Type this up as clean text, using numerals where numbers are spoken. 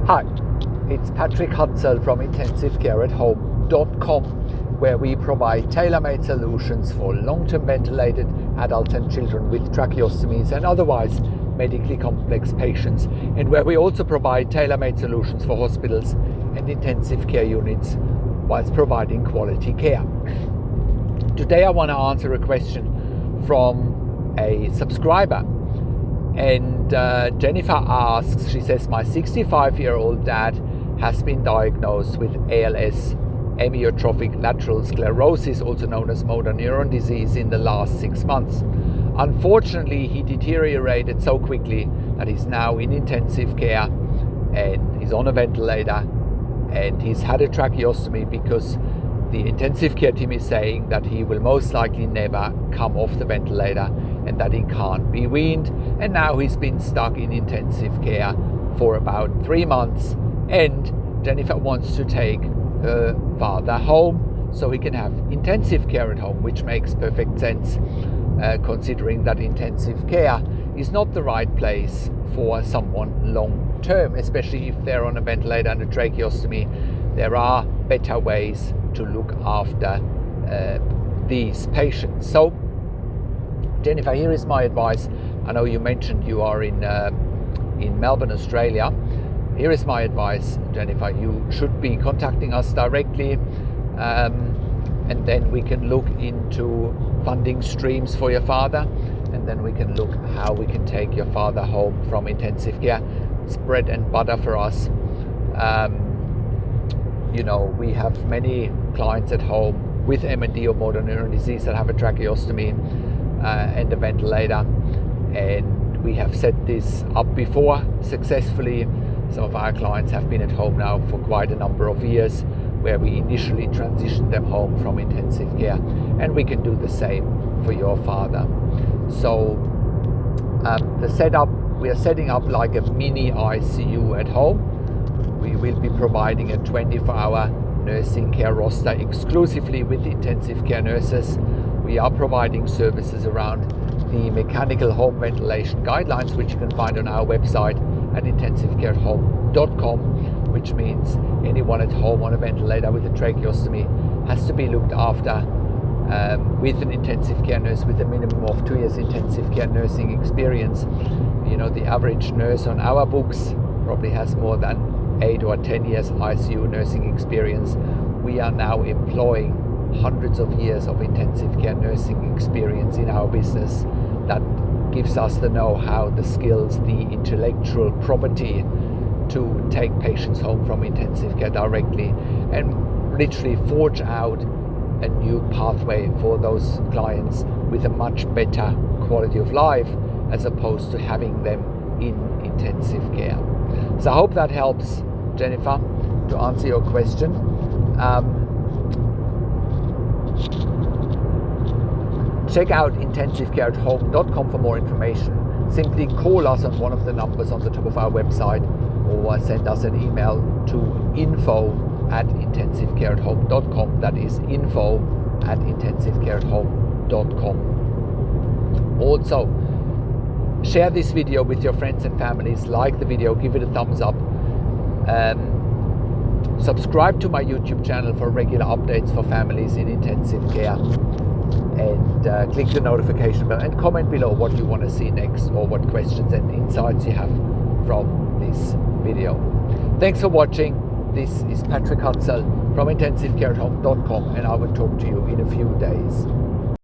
Hi, it's Patrik Hutzel from intensivecareathome.com, where we provide tailor-made solutions for long-term ventilated adults and children with tracheostomies and otherwise medically complex patients, and where we also provide tailor-made solutions for hospitals and intensive care units whilst providing quality care. Today I want to answer a question from a subscriber. And Jennifer asks, she says, my 65-year-old dad has been diagnosed with ALS, amyotrophic lateral sclerosis, also known as motor neuron disease, in the last 6 months. Unfortunately, he deteriorated so quickly that he's now in intensive care and he's on a ventilator and he's had a tracheostomy because the intensive care team is saying that he will most likely never come off the ventilator and that he can't be weaned. And now he's been stuck in intensive care for about 3 months, and Jennifer wants to take her father home so he can have intensive care at home, which makes perfect sense considering that intensive care is not the right place for someone long term, especially if they're on a ventilator and a tracheostomy. There are better ways to look after these patients. So Jennifer, here is my advice. I know you mentioned you are in Melbourne, Australia. Here is my advice, Jennifer. You should be contacting us directly, and then we can look into funding streams for your father, and then we can look how we can take your father home from intensive care. It's bread and butter for us. We have many clients at home with MND or motor neuron disease that have a tracheostomy and a ventilator, and we have set this up before successfully. Some of our clients have been at home now for quite a number of years, where we initially transitioned them home from intensive care, and we can do the same for your father. So the setup, we are setting up like a mini ICU at home. We will be providing a 24-hour nursing care roster exclusively with intensive care nurses. We are providing services around the mechanical home ventilation guidelines, which you can find on our website at intensivecareathome.com, which means anyone at home on a ventilator with a tracheostomy has to be looked after with an intensive care nurse with a minimum of 2 years intensive care nursing experience. The average nurse on our books probably has more than 8 or 10 years ICU nursing experience. We are now employing hundreds of years of intensive care nursing experience in our business. That gives us the know-how, the skills, the intellectual property to take patients home from intensive care directly and literally forge out a new pathway for those clients with a much better quality of life, as opposed to having them in intensive care. So I hope that helps, Jennifer, to answer your question. Check out intensivecareathome.com for more information. Simply call us on one of the numbers on the top of our website, or send us an email to info@intensivecareathome.com. That is info@intensivecareathome.com. Also, share this video with your friends and families. Like the video, give it a thumbs up. Subscribe to my YouTube channel for regular updates for families in intensive care, and click the notification bell and comment below what you want to see next, or what questions and insights you have from this video. Thanks for watching. This is Patrik Hutzel from intensivecareathome.com, and I will talk to you in a few days.